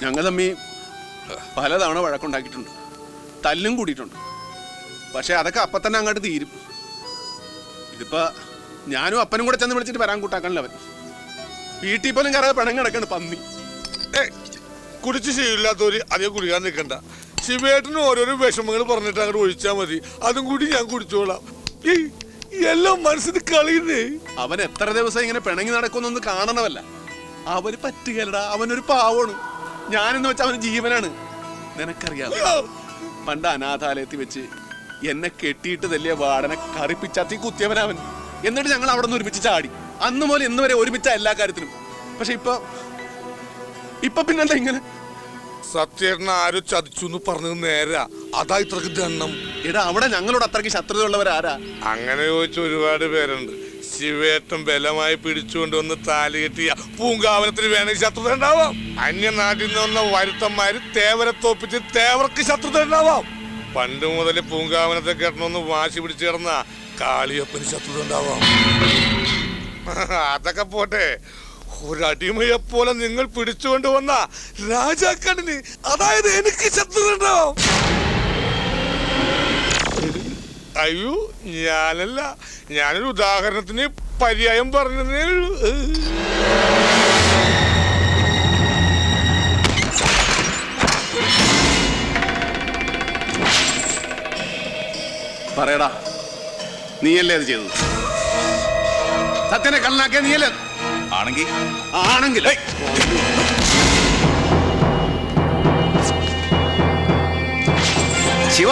ഞങ്ങൾ തമ്മി പലതവണ വഴക്കുണ്ടാക്കിയിട്ടുണ്ട്, തല്ലും കൂടിയിട്ടുണ്ട്. പക്ഷെ അതൊക്കെ അപ്പം തന്നെ അങ്ങോട്ട് തീരും. ഇതിപ്പോ ഞാനും അപ്പനും കൂടെ ചെന്ന് വിളിച്ചിട്ട് വരാൻ കൂട്ടാക്കണല്ലോ അവൻ. വീട്ടിൽ പോലും കയറാതെ പണം കിടക്കണ് പന്നി. കുടിച്ച് ശീലമില്ലാത്തവര് അധികം കുടിക്കാൻ നിൽക്കണ്ട. ശിവേട്ടന് ഓരോരോ വിഷമങ്ങൾ പറഞ്ഞിട്ട് അങ്ങോട്ട് ഒഴിച്ചാൽ മതി. അതും കൂടി ഞാൻ കുടിച്ചോളാം. എല്ലാം മനസ്സിന് കളിയുന്നേ. അവൻ എത്ര ദിവസം ഇങ്ങനെ പിണങ്ങി നടക്കുന്നൊന്ന് കാണണമല്ല. അവന് പറ്റുകയല്ലടാ, അവനൊരു പാവമാണ്. ഞാനെന്ന് വെച്ചാൽ അവന് ജീവനാണ്. നിനക്കറിയാം, പണ്ട് അനാഥാലയത്തിൽ വെച്ച് എന്നെ കെട്ടിയിട്ട് തല്ലിയ വാടനെ കറിപ്പിച്ചാത്തി കുത്തിയവനവൻ. എന്നിട്ട് ഞങ്ങൾ അവിടെ നിന്ന് ഒരുമിച്ച് ചാടി. അന്ന് മുതൽ ഇന്ന് വരെ ഒരുമിച്ച എല്ലാ കാര്യത്തിനും. പക്ഷെ ഇപ്പൊ പിന്നെന്താ ഇങ്ങനെ? സത്യേട്ടനെ ആരോ ചതിച്ചു എന്ന് പറഞ്ഞത് നേരാ. അതാ ഇത്രക്ക് ദണ്ണം. എടാ, അവിടെ ഞങ്ങളോട് അത്രയ്ക്ക് ശത്രുതയുള്ളവരാരാ? അങ്ങനെ ചോദിച്ച ഒരുപാട് പേരുണ്ട്. ശിവേട്ടൻ ബലമായി പിടിച്ചുകൊണ്ടുവന്ന് താലി കെട്ടിയ പൂങ്കാവനത്തിന് വേണമെങ്കിൽ ശത്രുത ഉണ്ടാവാം. അന്യനാട്ടിൽ നിന്ന് വന്ന വരുത്തന്മാര് തേവരെ തോപ്പിച്ച് തേവർക്ക് ശത്രുത ഉണ്ടാവാം. പണ്ട് മുതൽ പൂങ്കാവനത്തെ കെട്ടണമെന്ന് വാശി പിടിച്ചു കിടന്ന കാളിയപ്പന് ശത്രുത ഉണ്ടാവാം. അതൊക്കെ പോട്ടെ, ഒരടിമയെ പോലെ നിങ്ങൾ പിടിച്ചുകൊണ്ട് വന്ന രാജാക്കണ്ണിന്, അതായത് എനിക്ക് ശത്രുത ഉണ്ടാവും. അയ്യോ, ഞാനല്ല, ഞാനൊരു ഉദാഹരണത്തിന് പര്യായം പറഞ്ഞതേ ഉള്ളൂ. പറയടാ, നീയല്ലേ അത് ചെയ്തത്? സത്യനെ കള്ളനാക്കിയ നീയല്ലേ? ആണെങ്കിൽ ശിവ,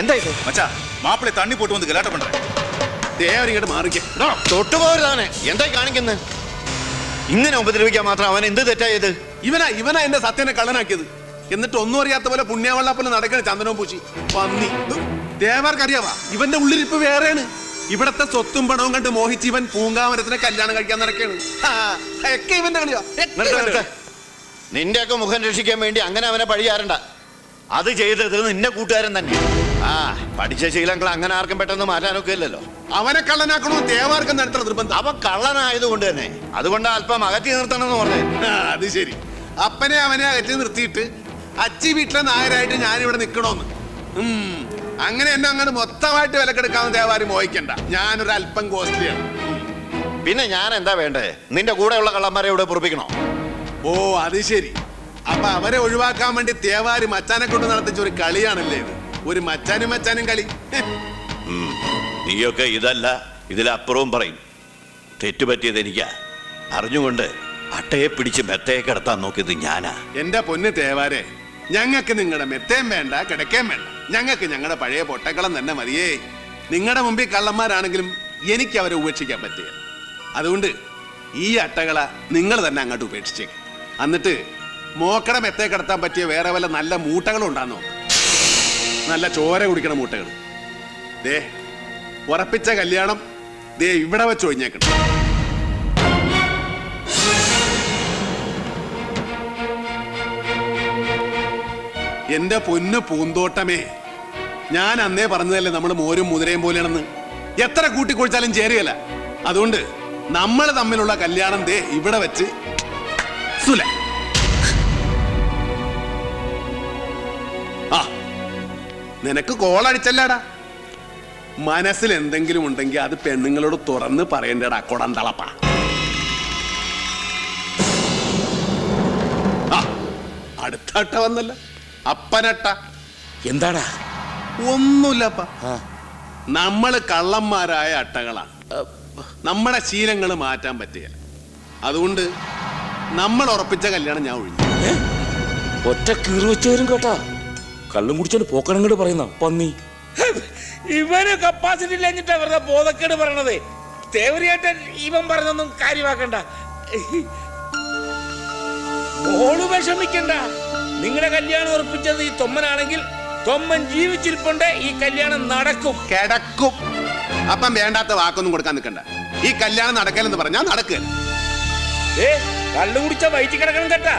എന്താ ഇത്? മച്ചാ, മാപ്പിളെ തണ്ണി പോട്ട് വന്ന് ഗലാട്ട പണ്ട. ദേവരിങ്ങോട്ട് മാറിക്കേ. തൊട്ടുപോകരുതാണ്. എന്തായി കാണിക്കുന്നത്? ഇങ്ങനെ ഉപദ്രവിക്കാൻ മാത്രം അവൻ എന്ത് തെറ്റായത്? ഇവനാ എന്റെ സത്യനെ കള്ളനാക്കിയത്. എന്നിട്ട് ഒന്നും അറിയാത്ത പോലെ പുണ്യാവള്ളാപ്പോലെ നടക്കണ ചന്ദനവും പൂച്ചി പന്നി. ദേവർക്കറിയാവാ, ഇവന്റെ ഉള്ളിരിപ്പ് വേറെയാണ്. ഇവിടത്തെ സ്വത്തും പണവും കണ്ട് മോഹിച്ച് ഇവൻ പൂങ്കാമരത്തിനെ കല്യാണം കഴിക്കാൻ നടക്കാണ്. ഇവന്റെ കളിയോ? നിന്റെയൊക്കെ മുഖം രക്ഷിക്കാൻ വേണ്ടി അങ്ങനെ അവനെ പഴിയാറണ്ട. അത് ചെയ്തത് നിന്റെ കൂട്ടുകാരൻ തന്നെ. പഠിച്ച ശീലങ്ങൾ അങ്ങനെ ആർക്കും പെട്ടെന്ന് മാറ്റാനൊക്കെ ഇല്ലല്ലോ. അവനെ കള്ളനാക്കണോ ദേവാർക്കും നടത്തണം നിർബന്ധം. അവൻ കള്ളനായതുകൊണ്ട് തന്നെ, അതുകൊണ്ട് അല്പം അകറ്റി നിർത്തണമെന്ന് പറഞ്ഞു. അത് ശരി. അപ്പനെ അവനെ അകറ്റി നിർത്തിയിട്ട് അച്ചി വീട്ടിലെ നായരായിട്ട് ഞാനിവിടെ നിൽക്കണോന്ന്. അങ്ങനെ എന്നെ അങ്ങനെ മൊത്തമായിട്ട് വിലക്കെടുക്കാവുന്ന ദേവാരി മോഹിക്കണ്ട. ഞാനൊരു അല്പം കോസ്റ്റ്ലിയാണ്. പിന്നെ ഞാൻ എന്താ വേണ്ടേ? നിന്റെ കൂടെയുള്ള കള്ളന്മാരെ ഇവിടെ പൊറപ്പിക്കണോ? ഓ, അത് ശരി. അപ്പൊ അവരെ ഒഴിവാക്കാൻ വേണ്ടി തേവാരി മച്ചാനെ കൊണ്ട് നടത്തിച്ച ഒരു കളിയാണല്ലേ ഇത്? ഒരു മച്ചാനും കളി. നീയൊക്കെ ഇതല്ല, ഇതിലപ്പുറവും പറയും. തെറ്റുപറ്റിയത് എനിക്കാ. അറിഞ്ഞുകൊണ്ട് അട്ടയെ പിടിച്ച് മെത്തയെ കിടത്താൻ നോക്കിയത് ഞാനാ. എന്റെ പൊന്ന് തേവാരെ, ഞങ്ങൾക്ക് നിങ്ങളുടെ മെത്തേം വേണ്ട, കിടക്കേം വേണ്ട. ഞങ്ങൾക്ക് ഞങ്ങളുടെ പഴയ പൊട്ടക്കളം തന്നെ മതിയേ. നിങ്ങളുടെ മുമ്പിൽ കള്ളന്മാരാണെങ്കിലും എനിക്ക് അവരെ ഉപേക്ഷിക്കാൻ പറ്റില്ല. അതുകൊണ്ട് ഈ അട്ടകള നിങ്ങൾ തന്നെ അങ്ങോട്ട് ഉപേക്ഷിച്ചേക്ക്. എന്നിട്ട് മോക്കട മെത്തേ കിടത്താൻ പറ്റിയ വേറെ വല്ല നല്ല മൂട്ടകളും ഉണ്ടാന്നോ? നല്ല ചോര കുടിക്കണ മൂട്ടകൾ. ദേ, ഉറപ്പിച്ച കല്യാണം ദേ ഇവിടെ വെച്ച് ഒഴിഞ്ഞേക്കണം. എന്റെ പൊന്നു പൂന്തോട്ടമേ, ഞാൻ അന്നേ പറഞ്ഞതല്ലേ നമ്മൾ മോരും മുതിരയും പോലെയാണെന്ന്. എത്ര കൂട്ടിക്കൊഴിച്ചാലും ചേരുകയല്ല. അതുകൊണ്ട് നമ്മൾ തമ്മിലുള്ള കല്യാണം ദേ ഇവിടെ വെച്ച് സുല. നിനക്ക് കോളടിച്ചല്ലാടാ. മനസ്സിൽ എന്തെങ്കിലും ഉണ്ടെങ്കിൽ അത് പെണ്ണുങ്ങളോട് തുറന്ന് പറയണ്ടടാ കൊടന്തളപ്പ. അടുത്ത അട്ട വന്നല്ല, അപ്പനട്ട. എന്താടാ? ഒന്നുമില്ലപ്പ. നമ്മള് കള്ളന്മാരായ അട്ടകളാണ്. നമ്മുടെ ശീലങ്ങൾ മാറ്റാൻ പറ്റുക. അതുകൊണ്ട് നമ്മൾ ഉറപ്പിച്ച കല്യാണം ഞാൻ ഒഴിഞ്ഞു. ഒറ്റ കീറി വെച്ചവരും കേട്ടാ. കള്ളും കുടിച്ചോണ്ട് പോക്കണങ്ങോട് പറയുന്ന പന്നി. ഇവന് കപ്പാസിറ്റി ഇല്ലഞ്ഞിട്ടാ വെറുതെ ബോധക്കേട് പറയണത്. തേവരിയായിട്ട് ഇവൻ പറഞ്ഞൊന്നും കാര്യമാക്കണ്ട. ഓള് വിഷമിക്കണ്ട. നിങ്ങളുടെ കല്യാണം ഉറപ്പിച്ചത് ഈ തൊമ്മനാണെങ്കിൽ തൊമ്മൻ ജീവിച്ചിരിപ്പുണ്ട്. ഈ കല്യാണം നടക്കും. കിടക്കും. അപ്പം വേണ്ടാത്ത വാക്കൊന്നും കൊടുക്കാൻ നിൽക്കണ്ട. ഈ കല്യാണം നടക്കലെന്ന് പറഞ്ഞാൽ നടക്കുക. കള്ളു കുടിച്ച വയറ്റി കിടക്കണം കേട്ടാ.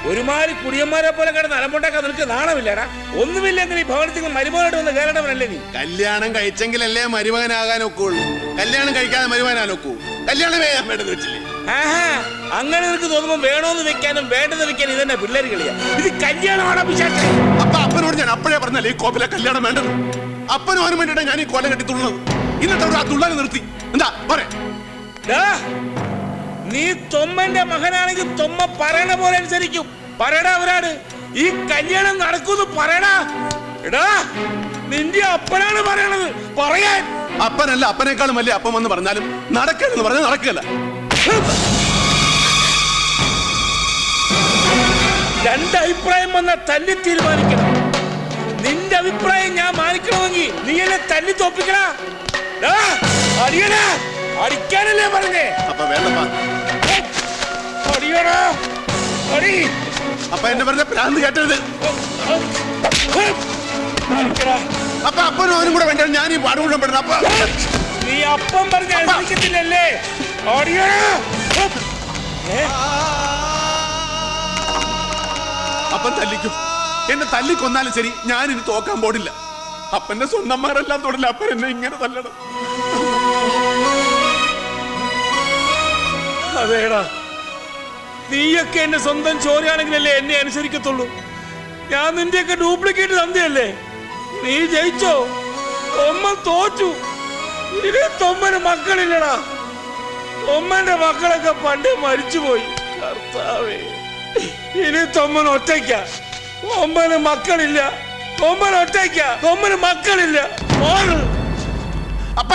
ഒരുമാതിരി കുടിയന്മാരെ പോലെ കിടന്ന് അലമ്പുണ്ടാക്കാൻ നിനക്ക് നാണമില്ലടാ. ഒന്നുമില്ലെങ്കിൽ ഈ ഭവനത്തിൽ മരുമകനായിട്ട് വന്ന് കയറേണ്ടവനല്ലേ നീ? കല്യാണം കഴിച്ചെങ്കിലല്ലേ മരുമകനാകാൻ ഒക്കുള്ളൂ. കല്യാണം കഴിക്കാതെ മരുമകനാൻ ഒക്കൂ? കല്യാണമേ ഞാൻ വേണ്ടെന്ന് വെച്ചില്ലേ? ആഹാ, അങ്ങനെ നിനക്ക് തോന്നുമ്പോ വേണോന്ന് വെക്കാനും വേണ്ടെന്ന് വെക്കാനും ഇതെന്നെ പിള്ളേര് കളിയാ. ഇത് കല്യാണമാണോ പിശാചേ? അപ്പൊ അപ്പനോട് ഞാൻ അപ്പോഴേ പറഞ്ഞല്ലേ ഈ കോപ്പിലെ കല്യാണം വേണ്ടത്. അപ്പനും അവനും വേണ്ടിയിട്ടാ ഞാൻ ഈ കൊല കെട്ടി തുള്ളുന്നത്. ഇന്നത്തെ ആ തുള്ളാനെ നിർത്തി. എന്താ പറ? നീ തൊമ്മന്റെ മകനാണെങ്കിൽ തൊമ്മ പറയണ പോലെ അനുസരിക്കും. പറയടാ അവരാട്, ഈ കല്യാണം നടക്കുന്നു പറയടാ. എടാ, നിന്റെ അപ്പനാണ് പറയണത്, പറയാൻ. അപ്പനല്ല, അപ്പനേക്കാളും വലിയ അപ്പം എന്ന് പറഞ്ഞാലും നടക്കല്ലെന്ന് പറഞ്ഞാൽ നടക്കല്ല. രണ്ടഭിപ്രായം വന്നാൽ തല്ലി തീരുമാനിക്കണം. നിന്റെ അഭിപ്രായം ഞാൻ മാനിക്കണമെങ്കിൽ നീ എന്നെ തല്ലി തോപ്പിക്കടാ. അടിയടാ, അടിക്കാനല്ലേ പറഞ്ഞേ? അപ്പൊ വേണ്ടപ്പാ. അടിയടാ, അടി. അപ്പൊ എന്നെ പറഞ്ഞ പ്രാന്ത് കേട്ടത്. അപ്പൊ അപ്പനും അവനും കൂടെ വേണ്ട ഞാൻ ഈ പാട് മുഴുവൻ പെടുന്ന. അപ്പൊ നീ അപ്പം പറഞ്ഞ അനുസരിക്കത്തില്ലല്ലേ? അടിയടാ. അപ്പൻ തല്ലിക്കും, എന്നെ തല്ലിക്കൊന്നാലും ശരി, ഞാൻ ഇനി തോക്കാൻ പോടില്ല. അപ്പന്റെ സ്വന്തന്മാരെല്ലാം തൊടില്ല, അപ്പൻ എന്നെ ഇങ്ങനെ തല്ലണം. അതേടാ, നീയൊക്കെ എന്റെ സ്വന്തം ചോരയാണെങ്കിലല്ലേ എന്നെ അനുസരിക്കത്തുള്ളൂ. ഞാൻ നിന്റെയൊക്കെ ഡ്യൂപ്ലിക്കേറ്റ് തന്നെയല്ലേ? നീ ജയിച്ചോ? തൊമ്മൻ തോറ്റു. ഇനി തൊമ്മന് മക്കളില്ലടാ. തൊമ്മന്റെ മക്കളൊക്കെ പണ്ടേ മരിച്ചുപോയി. കർത്താവേ, ഇനി തൊമ്മൻ ഒറ്റയ്ക്ക. തൊമ്മന് മക്കളില്ല. തൊമ്മൻ ഒറ്റയ്ക്ക. തൊമ്മന് മക്കളില്ല. അപ്പ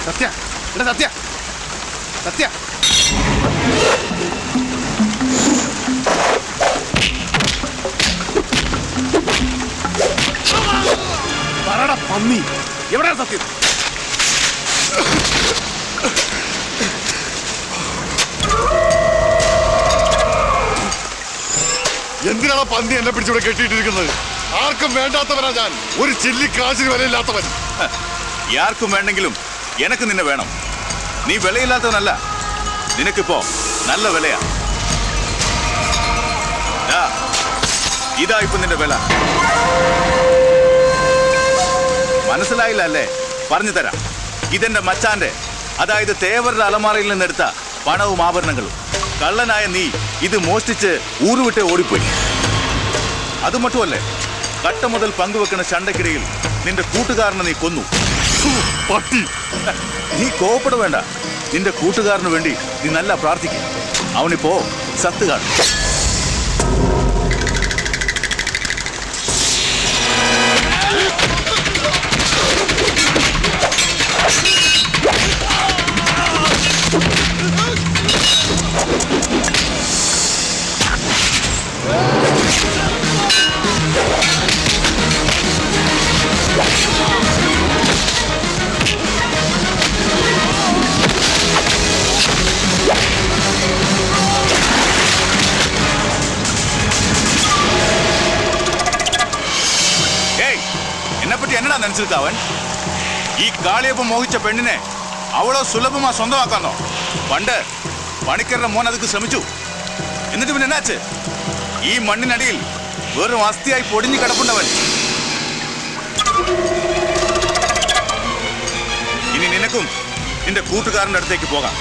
സത്യ, എടാ സത്യ, സത്യ. പറടാ പന്നി, എവിടെയാ സത്യം? എന്തിനാണ് പന്നി എന്നെ പിടിച്ചിവിടെ കെട്ടിയിട്ടിരിക്കുന്നത്? ആർക്കും വേണ്ടാത്തവനാ ഞാൻ, ഒരു ചില്ലി കാശിന് വിലയില്ലാത്തവൻ. ആർക്കും വേണ്ടെങ്കിലും എനക്ക് നിന്നെ വേണം. നീ വിലയില്ലാത്തവനല്ല, നിനക്കിപ്പോ നല്ല വിലയാ. ഇതാ ഇപ്പൊ നിന്റെ വില. മനസ്സിലായില്ല അല്ലേ? പറഞ്ഞു തരാം. ഇതെന്റെ മച്ചാന്റെ, അതായത് തേവരുടെ അലമാറയിൽ നിന്നെടുത്ത പണവും ആഭരണങ്ങളും. കള്ളനായ നീ ഇത് മോഷ്ടിച്ച് ഊരുവിട്ട് ഓടിപ്പോയി. അത് മറ്റുമല്ലേ, കട്ട മുതൽ പങ്കുവെക്കുന്ന ചണ്ടക്കിടയിൽ നിന്റെ കൂട്ടുകാരനെ നീ കൊന്നു. പട്ടി, നീ കോപ്പട വേണ്ട. നിന്റെ കൂട്ടുകാരന് വേണ്ടി നീ നല്ല പ്രാർത്ഥിക്കും. അവനിപ്പോ സത്ത് കാണും. എന്നെപ്പറ്റി എന്നടാ നനച്ചിരിക്കാവൻ? ഈ കാളിയപ്പം മോഹിച്ച പെണ്ണിനെ അവളോ സുലഭമാ സ്വന്തമാക്കാന്നോ? പണ്ട് പണിക്കരുടെ മോൻ അതൊക്കെ ശ്രമിച്ചു. എന്നിട്ട് പിന്നെ എന്നാച്ച്? ഈ മണ്ണിനടിയിൽ വെറും അസ്ഥിയായി പൊടിഞ്ഞു കിടപ്പുണ്ടവൻ. ഇനി നിനക്കും നിന്റെ കൂട്ടുകാരന്റെ അടുത്തേക്ക് പോകാം.